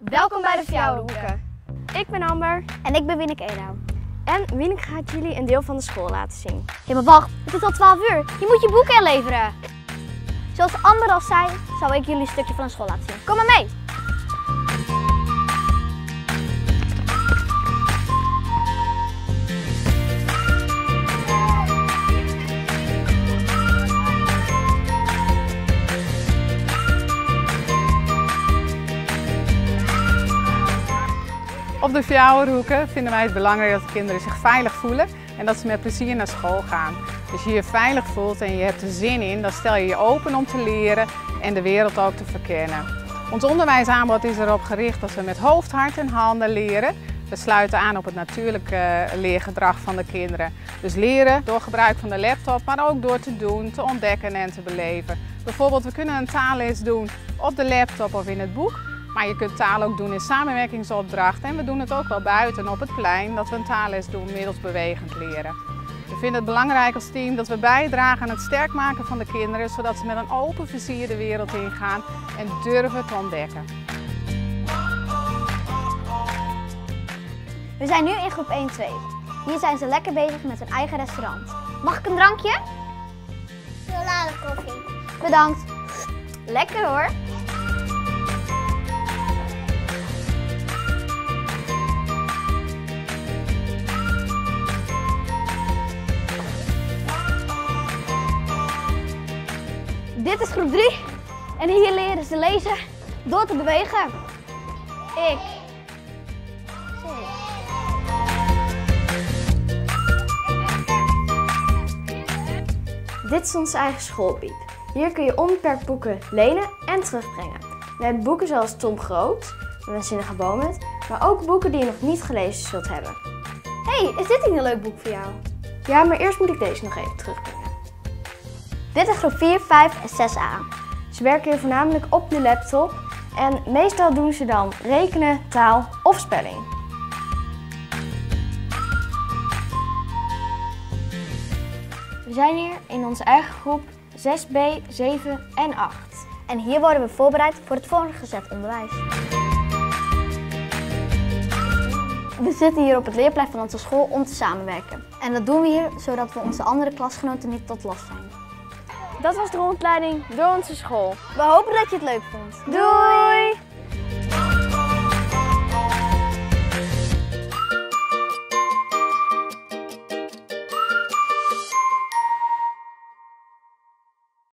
Welkom bij de Fjouwerhoeken. Ik ben Amber. En ik ben Wieneke Edouw. En Wieneke gaat jullie een deel van de school laten zien. Ja, maar wacht, het is al 12 uur. Je moet je boeken inleveren. Zoals Amber al zei, zal ik jullie een stukje van de school laten zien. Kom maar mee. Op de Fjouwerhoeken vinden wij het belangrijk dat de kinderen zich veilig voelen en dat ze met plezier naar school gaan. Als je je veilig voelt en je hebt er zin in, dan stel je je open om te leren en de wereld ook te verkennen. Ons onderwijsaanbod is erop gericht dat we met hoofd, hart en handen leren. We sluiten aan op het natuurlijke leergedrag van de kinderen. Dus leren door gebruik van de laptop, maar ook door te doen, te ontdekken en te beleven. Bijvoorbeeld, we kunnen een taalles doen op de laptop of in het boek. Maar je kunt taal ook doen in samenwerkingsopdrachten en we doen het ook wel buiten op het plein dat we een taalles doen middels bewegend leren. We vinden het belangrijk als team dat we bijdragen aan het sterk maken van de kinderen, zodat ze met een open vizier de wereld ingaan en durven te ontdekken. We zijn nu in groep 1-2. Hier zijn ze lekker bezig met hun eigen restaurant. Mag ik een drankje? Chocoladekoffie. Bedankt. Lekker hoor. Dit is groep 3 en hier leren ze lezen door te bewegen. Ik. Dit is onze eigen schoolpiep. Hier kun je onbeperkt boeken lenen en terugbrengen. We hebben boeken zoals Tom Groot, Waanzinnige Bomen, maar ook boeken die je nog niet gelezen zult hebben. Hey, is dit niet een leuk boek voor jou? Ja, maar eerst moet ik deze nog even terugbrengen. Dit is groep 4, 5 en 6a. Ze werken hier voornamelijk op de laptop en meestal doen ze dan rekenen, taal of spelling. We zijn hier in onze eigen groep 6b, 7 en 8. En hier worden we voorbereid voor het voortgezet onderwijs. We zitten hier op het leerplein van onze school om te samenwerken. En dat doen we hier zodat we onze andere klasgenoten niet tot last zijn. Dat was de rondleiding door onze school. We hopen dat je het leuk vond. Doei!